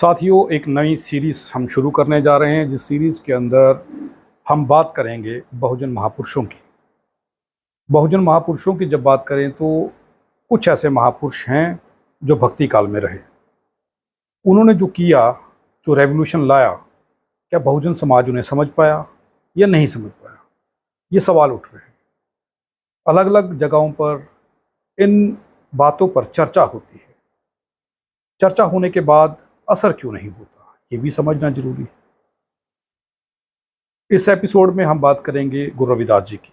साथियों, एक नई सीरीज़ हम शुरू करने जा रहे हैं, जिस सीरीज़ के अंदर हम बात करेंगे बहुजन महापुरुषों की। बहुजन महापुरुषों की जब बात करें तो कुछ ऐसे महापुरुष हैं जो भक्ति काल में रहे। उन्होंने जो किया, जो रेवोल्यूशन लाया, क्या बहुजन समाज उन्हें समझ पाया या नहीं समझ पाया? ये सवाल उठ रहे हैं। अलग अलग जगहों पर इन बातों पर चर्चा होती है। चर्चा होने के बाद असर क्यों नहीं होता, ये भी समझना जरूरी है। इस एपिसोड में हम बात करेंगे गुरु रविदास जी की।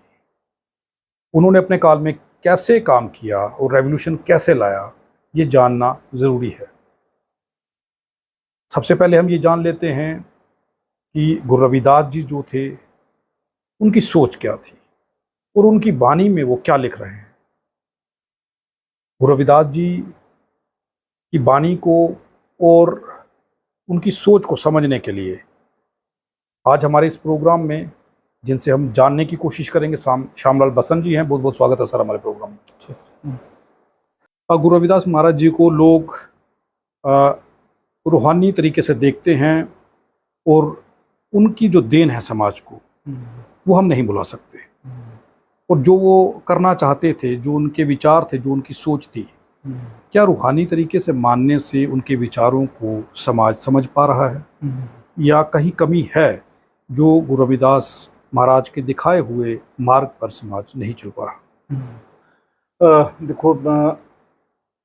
उन्होंने अपने काल में कैसे काम किया और रेवोल्यूशन कैसे लाया, ये जानना जरूरी है। सबसे पहले हम ये जान लेते हैं कि गुरु रविदास जी जो थे, उनकी सोच क्या थी और उनकी वाणी में वो क्या लिख रहे हैं। गुरु रविदास जी की वाणी को और उनकी सोच को समझने के लिए आज हमारे इस प्रोग्राम में, जिनसे हम जानने की कोशिश करेंगे, श्यामलाल बसंत जी हैं। बहुत बहुत स्वागत है सर हमारे प्रोग्राम में। गुरु रविदास महाराज जी को लोग रूहानी तरीके से देखते हैं और उनकी जो देन है समाज को, वो हम नहीं भुला सकते। और जो वो करना चाहते थे, जो उनके विचार थे, जो उनकी सोच थी, क्या रूहानी तरीके से मानने से उनके विचारों को समाज समझ पा रहा है या कहीं कमी है जो गुरु रविदास महाराज के दिखाए हुए मार्ग पर समाज नहीं चल पा रहा? देखो,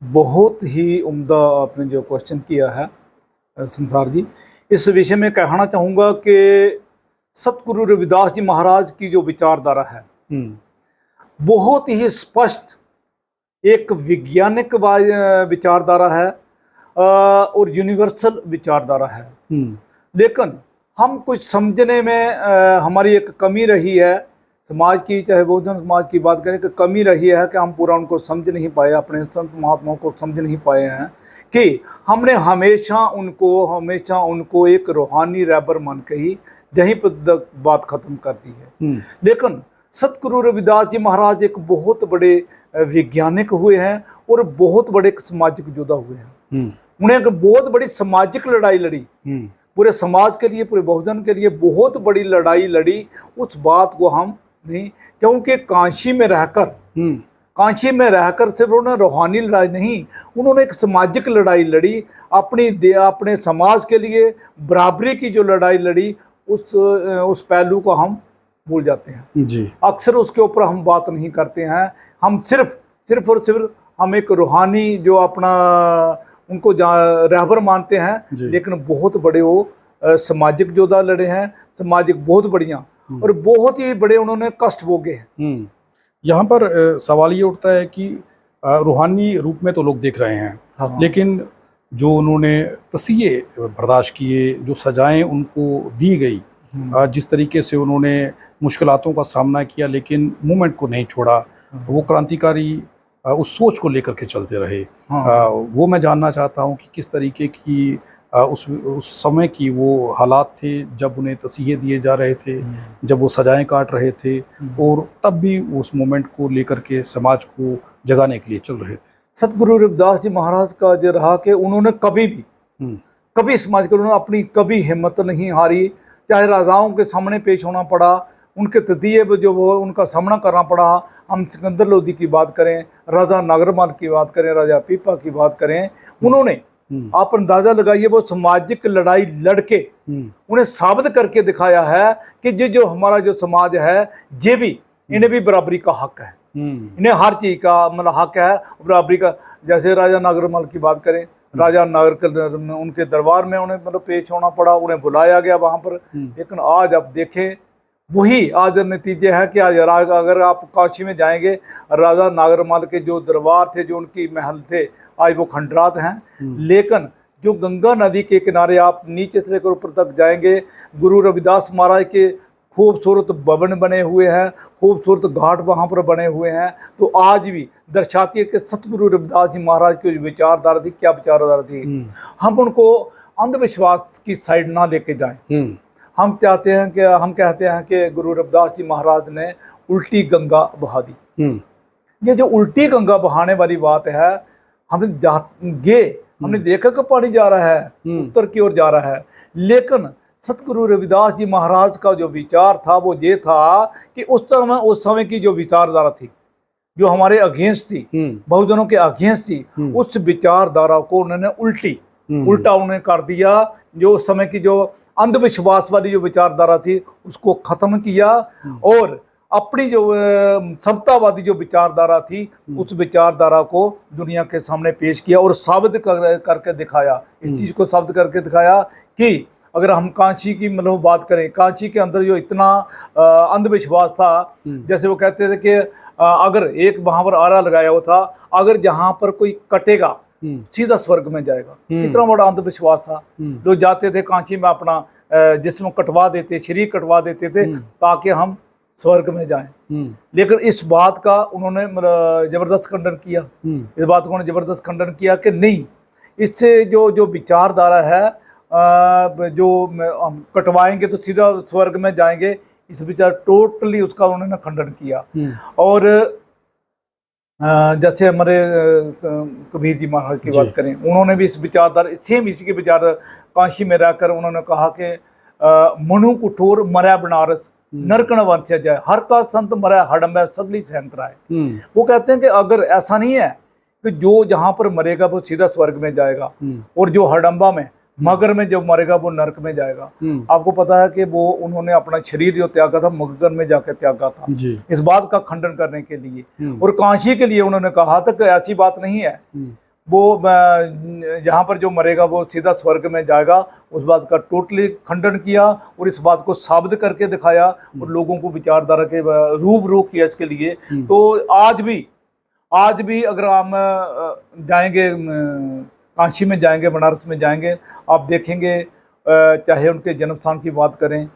बहुत ही उम्दा आपने जो क्वेश्चन किया है संसार जी। इस विषय में कहना चाहूँगा कि सतगुरु रविदास जी महाराज की जो विचारधारा है, बहुत ही स्पष्ट एक वैज्ञानिक विचारधारा है और यूनिवर्सल विचारधारा है। लेकिन हम कुछ समझने में हमारी एक कमी रही है समाज की, चाहे बहुजन समाज की बात करें, कि कमी रही है कि हम पूरा उनको समझ नहीं पाए, अपने संत महात्माओं को समझ नहीं पाए हैं कि हमने हमेशा उनको एक रूहानी रहबर मान के ही यहीं पर बात खत्म कर दी है। लेकिन सतगुरु रविदास जी महाराज एक बहुत बड़े वैज्ञानिक हुए हैं और बहुत बड़े सामाजिक योद्धा हुए हैं। उन्हें एक बहुत बड़ी सामाजिक लड़ाई लड़ी, पूरे समाज के लिए, पूरे बहुजन के लिए बहुत बड़ी लड़ाई लड़ी। उस बात को हम नहीं, क्योंकि काशी में रहकर सिर्फ उन्होंने रूहानी लड़ाई नहीं, उन्होंने एक सामाजिक लड़ाई लड़ी, अपने समाज के लिए बराबरी की जो लड़ाई लड़ी, उस पहलू को हम भूल जाते हैं जी। अक्सर उसके ऊपर हम बात नहीं करते हैं। हम सिर्फ और सिर्फ हम एक रूहानी जो अपना उनको रहबर मानते हैं, लेकिन बहुत बड़े वो सामाजिक योद्धा लड़े हैं, सामाजिक बहुत बढ़िया और बहुत ही बड़े उन्होंने कष्ट भोगे हैं। यहाँ पर सवाल ये उठता है कि रूहानी रूप में तो लोग देख रहे हैं, हाँ। लेकिन जो उन्होंने तसीहे बर्दाश्त किए, जो सजाएं उनको दी गई, जिस तरीके से उन्होंने मुश्किलातों का सामना किया लेकिन मूवमेंट को नहीं छोड़ा, वो क्रांतिकारी उस सोच को लेकर के चलते रहे। हाँ। वो मैं जानना चाहता हूँ कि किस तरीके की उस समय की वो हालात थे जब उन्हें तसीहे दिए जा रहे थे, जब वो सजाएं काट रहे थे, और तब भी उस मोमेंट को लेकर के समाज को जगाने के लिए चल रहे थे। सतगुरु रविदास जी महाराज का जो रहा कि उन्होंने कभी समाज के, उन्होंने अपनी कभी हिम्मत नहीं हारी, चाहे राजाओं के सामने पेश होना पड़ा, उनके तदीये जो वो उनका सामना करना पड़ा। हम सिकंदर लोधी की बात करें, राजा नागरमाल की बात करें, राजा पीपा की बात करें, उन्होंने आप अंदाजा लगाइए, वो सामाजिक लड़ाई लड़के उन्हें साबित करके दिखाया है कि जो हमारा जो समाज है, ये भी, इन्हें भी बराबरी का हक है, इन्हें हर चीज का मतलब हक है, बराबरी का। जैसे राजा नागरमाल की बात करें, राजा नागर उनके दरबार में उन्हें मतलब पेश होना पड़ा, उन्हें बुलाया गया वहां पर। लेकिन आज आप देखें, वही आज नतीजे हैं कि आज अगर आप काशी में जाएंगे, राजा नागरमाल के जो दरबार थे, जो उनकी महल थे, आज वो खंडरात हैं। लेकिन जो गंगा नदी के किनारे आप नीचे से लेकर ऊपर तक जाएंगे, गुरु रविदास महाराज के खूबसूरत भवन बने हुए हैं, खूबसूरत घाट वहाँ पर बने हुए हैं। तो आज भी दर्शाती है कि सतगुरु रविदास जी महाराज की जो विचारधारा थी, क्या विचारधारा थी। हम उनको अंधविश्वास की साइड ना लेके जाएं। हम कहते हैं कि गुरु रविदास जी महाराज ने उल्टी गंगा बहा दी। ये जो उल्टी गंगा बहाने वाली बात है, हम ये हमने देखा कि पानी जा रहा है, उत्तर की ओर जा रहा है, लेकिन सतगुरु रविदास जी महाराज का जो विचार था वो ये था कि उस समय की जो विचारधारा थी, जो हमारे अगेंस्ट थी, बहुजनों के अगेंस्ट थी, उस विचारधारा को उन्होंने उल्टा उन्होंने कर दिया। जो उस समय की जो अंधविश्वास वाली जो विचारधारा थी उसको खत्म किया और अपनी जो समतावादी जो विचारधारा थी उस विचारधारा को दुनिया के सामने पेश किया और साबित करके दिखाया, इस चीज को साबित करके दिखाया कि अगर हम कांची की मतलब बात करें, कांची के अंदर जो इतना अंधविश्वास था, जैसे वो कहते थे कि अगर एक वहां पर आरा लगाया हुआ था, अगर जहां पर कोई कटेगा सीधा स्वर्ग में जाएगा। कितना बड़ा अंधविश्वास था। लोग जाते थे कांची में अपना जिस्म कटवा देते, शरीर कटवा देते थे ताकि हम स्वर्ग में जाएं। लेकिन इस बात का उन्होंने जबरदस्त खंडन किया, इस बात को उन्होंने जबरदस्त खंडन किया कि नहीं, इससे जो विचारधारा है जो हम कटवाएंगे तो सीधा स्वर्ग में जाएंगे, इस विचार टोटली उसका उन्होंने खंडन किया। और जैसे हमारे कबीर जी महाराज की बात करें, उन्होंने भी इस विचारधारा सेम इसी के विचार काशी में रहकर उन्होंने कहा कि मनु कुठोर मरै बनारस नरकण वंश जाए, हर का संत मरै हडम्बै सगली सहंतराय। वो कहते हैं कि अगर ऐसा नहीं है कि जो जहां पर मरेगा वो सीधा स्वर्ग में जाएगा और जो हडम्बा में मगर में जब मरेगा वो नरक में जाएगा। आपको पता है कि वो उन्होंने अपना शरीर जो त्यागा था मगर में जाकर त्यागा था, इस बात का खंडन करने के लिए। और काशी के लिए उन्होंने कहा था कि ऐसी बात नहीं है, वो जहाँ पर जो मरेगा वो सीधा स्वर्ग में जाएगा, उस बात का टोटली खंडन किया और इस बात को साबित करके दिखाया और लोगों को विचारधारा के रूबरू किया इसके लिए। तो आज भी अगर हम जाएंगे काशी में जाएंगे, बनारस में जाएंगे, आप देखेंगे चाहे उनके जन्म स्थान की बात करें,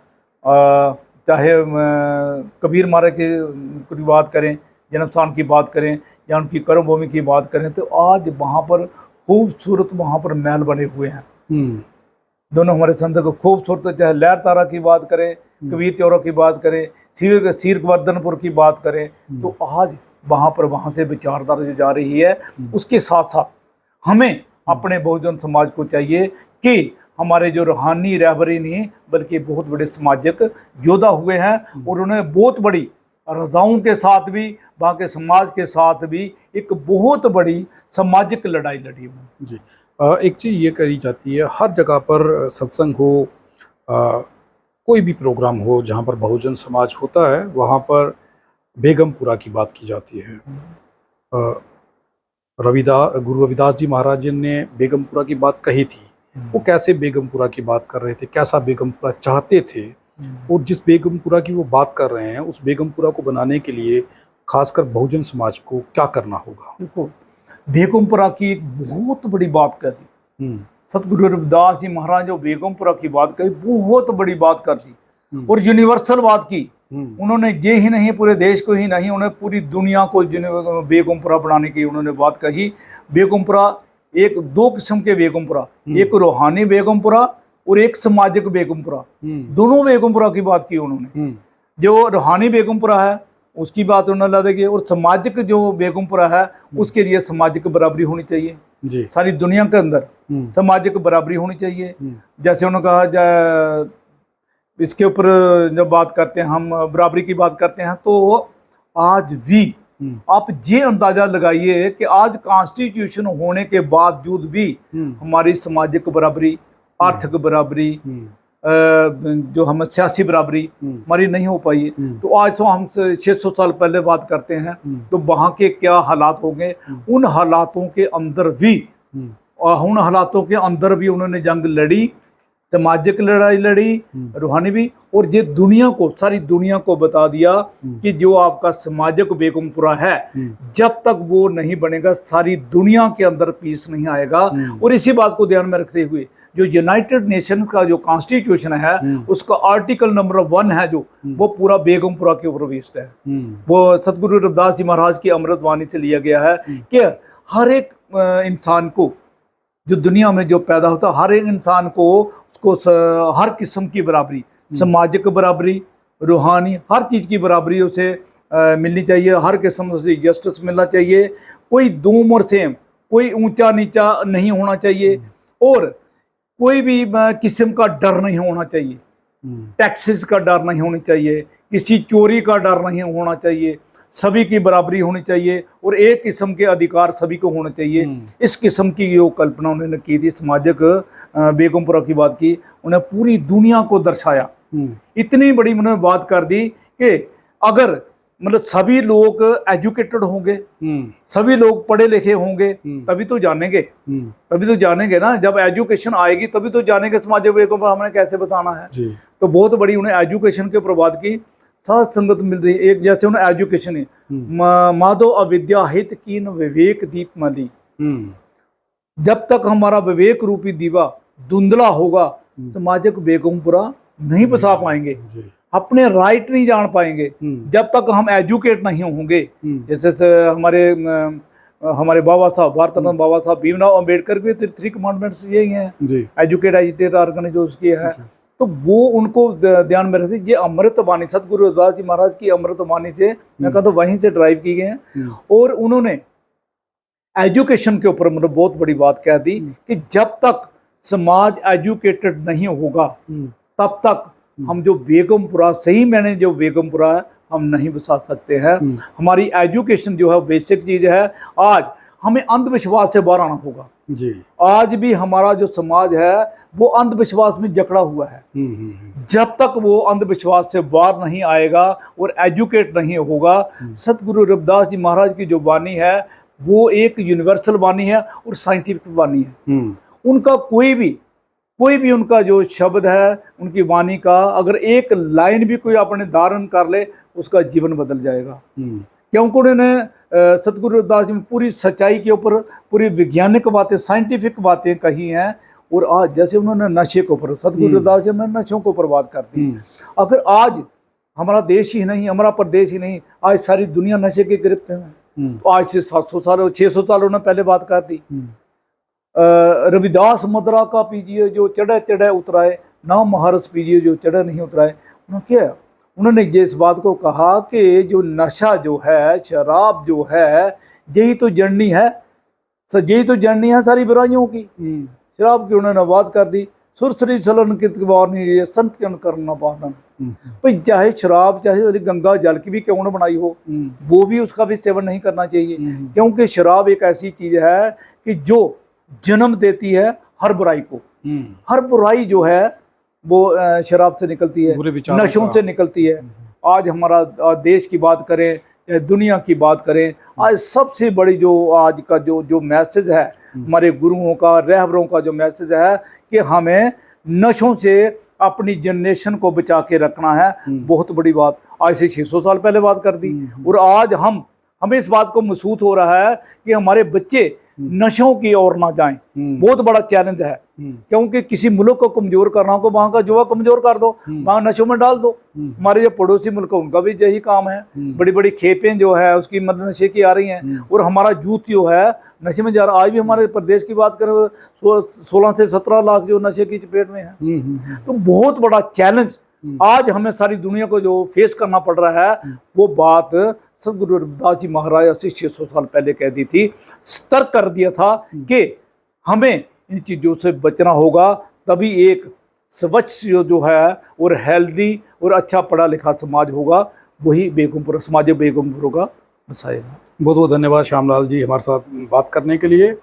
चाहे कबीर महाराज की बात करें, जन्म स्थान की बात करें या उनकी कर्मभूमि की बात करें, तो आज वहाँ पर खूबसूरत वहाँ पर महल बने हुए हैं। दोनों हमारे संत को खूबसूरत, चाहे लहर तारा की बात करें, कबीर चौरा की बात करें, सीरवर्धनपुर की बात करें, तो आज वहाँ से विचारधारा जो जा रही है, उसके साथ साथ हमें अपने बहुजन समाज को चाहिए कि हमारे जो रूहानी रहबरी नहीं बल्कि बहुत बड़े सामाजिक योद्धा हुए हैं और उन्होंने बहुत बड़ी रजाओं के साथ भी, वहाँ के समाज के साथ भी एक बहुत बड़ी सामाजिक लड़ाई लड़ी हुई। जी, एक चीज़ ये करी जाती है, हर जगह पर सत्संग हो, कोई भी प्रोग्राम हो जहाँ पर बहुजन समाज होता है, वहाँ पर बेगमपुरा की बात की जाती है। गुरु रविदास जी महाराज जी ने बेगमपुरा की बात कही थी। वो कैसे बेगमपुरा की बात कर रहे थे, कैसा बेगमपुरा चाहते थे, और जिस बेगमपुरा की वो बात कर रहे हैं उस बेगमपुरा को बनाने के लिए खासकर बहुजन समाज को क्या करना होगा? देखो, बेगमपुरा की एक बहुत बड़ी बात कर दी सतगुरु रविदास जी महाराज, जो बेगमपुरा की बात कही, बहुत बड़ी बात कर दी और यूनिवर्सल बात की। उन्होंने ये ही नहीं, पूरे देश को ही नहीं, उन्होंने पूरी दुनिया को बेगमपुरा बनाने की उन्होंने बात कही। बेगमपुरा एक दो किस्म के बेगमपुरा, एक रूहानी बेगमपुरा और एक सामाजिक बेगमपुरा, दोनों बेगमपुरा की बात की उन्होंने। जो रूहानी बेगमपुरा है उसकी बात उन्होंने लगा दी और सामाजिक जो बेगमपुरा है उसके लिए सामाजिक बराबरी होनी चाहिए जी। सारी दुनिया के अंदर सामाजिक बराबरी होनी चाहिए। जैसे उन्होंने कहा, इसके ऊपर जब बात करते हैं, हम बराबरी की बात करते हैं, तो आज भी आप ये अंदाजा लगाइए कि आज कॉन्स्टिट्यूशन होने के बावजूद भी हमारी सामाजिक बराबरी, आर्थिक बराबरी, जो हम सियासी बराबरी हमारी नहीं हो पाई। तो आज तो हम 600 साल पहले बात करते हैं, तो वहाँ के क्या हालात होंगे, उन हालातों के अंदर भी उन्होंने जंग लड़ी, सामाजिक लड़ाई लड़ी, रूहानी भी, और ये दुनिया को, सारी दुनिया को बता दिया कि जो आपका सामाजिक बेगमपुरा है, जब तक वो नहीं बनेगा सारी दुनिया के अंदर पीस नहीं आएगा। और इसी बात को ध्यान में रखते हुए जो यूनाइटेड नेशन का जो कॉन्स्टिट्यूशन है उसका आर्टिकल नंबर 1 है, जो वो पूरा बेगमपुरा के ऊपर बेस्ड है। वो सतगुरु रविदास जी महाराज की अमृत वाणी से लिया गया है कि हर एक इंसान को, जो दुनिया में जो पैदा होता है, हर एक इंसान को उसको हर किस्म की बराबरी, सामाजिक बराबरी, रूहानी, हर चीज़ की बराबरी उसे मिलनी चाहिए, हर किस्म से जस्टिस मिलना चाहिए। कोई दूम और सेम, कोई ऊंचा नीचा नहीं होना चाहिए, और कोई भी किस्म का डर नहीं होना चाहिए, टैक्सेस का डर नहीं होना चाहिए, किसी चोरी का डर नहीं होना चाहिए, सभी की बराबरी होनी चाहिए और एक किस्म के अधिकार सभी को होने चाहिए। इस किस्म की जो कल्पना उन्होंने की थी, सामाजिक बेगमपुरा की बात की, उन्हें पूरी दुनिया को दर्शाया। इतनी बड़ी उन्होंने बात कर दी कि अगर मतलब सभी लोग एजुकेटेड होंगे, सभी लोग पढ़े लिखे होंगे, तभी तो जानेंगे ना। जब एजुकेशन आएगी तभी तो जानेंगे सामाजिक बेगमपुरा हमने कैसे बताना है। तो बहुत बड़ी उन्हें एजुकेशन के ऊपर बात की, साथ संगत मिल रही। एक जैसे उन्हें एजुकेशन है, माधो अविद्या हित कीन विवेक दीप मली, जब तक हमारा विवेक रूपी दीवा धुंधला होगा सामाजिक बेगमपुरा नहीं बचा पाएंगे, अपने राइट नहीं जान पाएंगे जब तक हम एजुकेट नहीं होंगे। जैसे हमारे बाबा साहब, भारत रत्न बाबा साहब भीमराव अंबेडकर भी 3 कमांडमेंट्स यही हैं, एजुकेट एजिटेट ऑर्गन जो उसकी है। तो वो उनको ध्यान में रखती, ये अमृत वाणी सतगुरु रविदास जी महाराज की अमृत वाणी से मैं कहता हूँ वहीं से ड्राइव की गए हैं। और उन्होंने एजुकेशन के ऊपर मतलब बहुत बड़ी बात कह दी कि जब तक समाज एजुकेटेड नहीं होगा तब तक हम जो बेगमपुरा, सही मैंने जो बेगमपुरा है, हम नहीं बसा सकते हैं। हमारी एजुकेशन जो है बेसिक चीज है। आज हमें अंधविश्वास से बाहर आना होगा जी। आज भी हमारा जो समाज है वो अंधविश्वास में जकड़ा हुआ है। जब तक वो अंधविश्वास से बाहर नहीं आएगा और एजुकेट नहीं होगा, सतगुरु रविदास जी महाराज की जो वाणी है वो एक यूनिवर्सल वाणी है और साइंटिफिक वाणी है। उनका कोई भी उनका जो शब्द है, उनकी वाणी का अगर एक लाइन भी कोई अपने धारण कर ले, उसका जीवन बदल जाएगा। क्योंकि उन्होंने सतगुरु रविदास जी में पूरी सच्चाई के ऊपर पूरी वैज्ञानिक बातें, साइंटिफिक बातें कही हैं। और आज जैसे उन्होंने नशे के ऊपर, सतगुरु रविदास जी ने नशों के ऊपर बात करती। अगर आज हमारा देश ही नहीं, हमारा प्रदेश ही नहीं, आज सारी दुनिया नशे के गिरफ्त में। तो आज से 700 साल 600 साल उन्होंने पहले बात कर दी। रविदास मदरा का पीजिए जो चढ़े चढ़े उतराए, ना महारस पीजिए जो चढ़े नहीं उतराए। उन्होंने क्या, उन्होंने ये इस बात को कहा कि जो नशा जो है, शराब जो है, यही तो जर्नी है, यही तो जर्नी है सारी बुराइयों की। शराब की उन्होंने बात कर दी। सुरसरी सलन की नहीं, संत के करना पालन। भाई चाहे शराब, चाहे गंगा जल की भी क्यों न बनाई हो, वो भी उसका भी सेवन नहीं करना चाहिए। क्योंकि शराब एक ऐसी चीज है कि जो जन्म देती है हर बुराई को। हर बुराई जो है वो शराब से निकलती है, नशों से निकलती है। आज हमारा देश की बात करें, दुनिया की बात करें, आज सबसे बड़ी जो आज का जो मैसेज है हमारे गुरुओं का, रहबरों का जो मैसेज है कि हमें नशों से अपनी जनरेशन को बचा के रखना है। बहुत बड़ी बात आज से 600 साल पहले बात कर दी। और आज हमें इस बात को महसूस हो रहा है कि हमारे बच्चे नशों की ओर ना जाएं। बहुत बड़ा चैलेंज है, क्योंकि किसी मुल्क को कमजोर करना हो, वहां का युवा कमजोर कर दो, वहां नशों में डाल दो। हमारे जो पड़ोसी मुल्क है उनका भी यही काम है। बड़ी बड़ी खेपें जो है उसकी मतलब नशे की आ रही हैं, और हमारा यूथ जो है नशे में जा रहा। आज भी हमारे प्रदेश की बात करें 16 से 17 लाख जो नशे की चपेट में है। तो बहुत बड़ा चैलेंज आज हमें सारी दुनिया को जो फेस करना पड़ रहा है, वो बात सतगुरु रविदास जी महाराज से 600 साल पहले कह दी थी, सतर्क कर दिया था कि हमें इन चीज़ों से बचना होगा। तभी एक स्वच्छ जो है और हेल्दी और अच्छा पढ़ा लिखा समाज होगा, वही बेगमपुरा समाज बेगमपुरा का बसाएगा। बहुत बहुत धन्यवाद श्यामलाल जी हमारे साथ बात करने के लिए।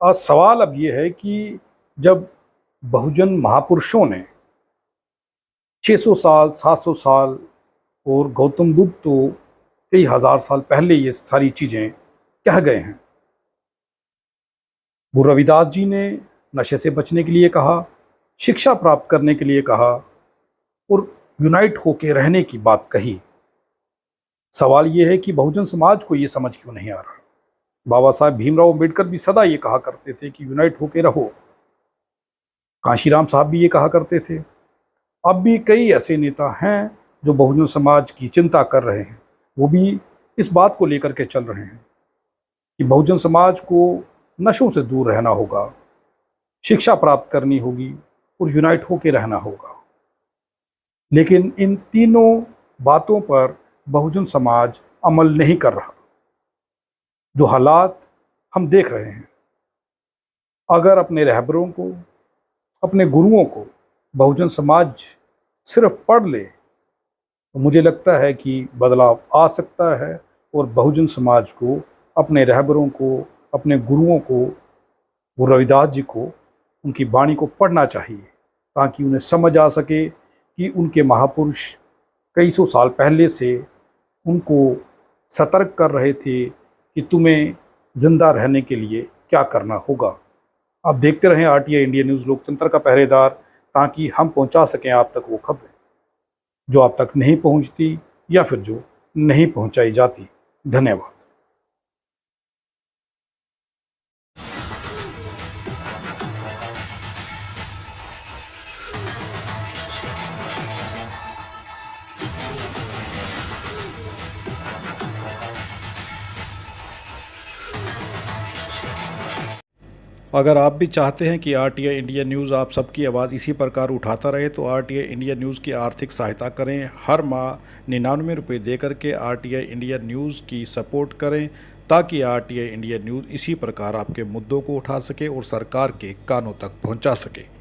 सवाल अब ये है कि जब बहुजन महापुरुषों ने 600 साल 700 साल और गौतम बुद्ध तो कई हजार साल पहले ये सारी चीज़ें कह गए हैं, गुरु रविदास जी ने नशे से बचने के लिए कहा, शिक्षा प्राप्त करने के लिए कहा और यूनाइट होके रहने की बात कही। सवाल ये है कि बहुजन समाज को ये समझ क्यों नहीं आ रहा। बाबा साहब भीमराव अंबेडकर भी सदा ये कहा करते थे कि यूनाइट होके रहो। कांशीराम साहब भी ये कहा करते थे। अब भी कई ऐसे नेता हैं जो बहुजन समाज की चिंता कर रहे हैं, वो भी इस बात को लेकर के चल रहे हैं कि बहुजन समाज को नशों से दूर रहना होगा, शिक्षा प्राप्त करनी होगी और यूनाइट होके रहना होगा। लेकिन इन तीनों बातों पर बहुजन समाज अमल नहीं कर रहा। जो हालात हम देख रहे हैं, अगर अपने रहबरों को, अपने गुरुओं को बहुजन समाज सिर्फ पढ़ ले तो मुझे लगता है कि बदलाव आ सकता है और बहुजन समाज को, अपने रहबरों को, अपने गुरुओं को, गुरु रविदास जी को, उनकी वाणी को पढ़ना चाहिए ताकि उन्हें समझ आ सके कि उनके महापुरुष कई सौ साल पहले से उनको सतर्क कर रहे थे कि तुम्हें जिंदा रहने के लिए क्या करना होगा। आप देखते रहें आरटीआई इंडिया न्यूज़, लोकतंत्र का पहरेदार, ताकि हम पहुंचा सकें आप तक वो खबरें जो आप तक नहीं पहुंचती या फिर जो नहीं पहुंचाई जाती। धन्यवाद। अगर आप भी चाहते हैं कि आरटीआई इंडिया न्यूज़ आप सबकी आवाज़ इसी प्रकार उठाता रहे तो आरटीआई इंडिया न्यूज़ की आर्थिक सहायता करें। हर माह 99 रुपये दे करके आरटीआई इंडिया न्यूज़ की सपोर्ट करें ताकि आरटीआई इंडिया न्यूज़ इसी प्रकार आपके मुद्दों को उठा सके और सरकार के कानों तक पहुंचा सके।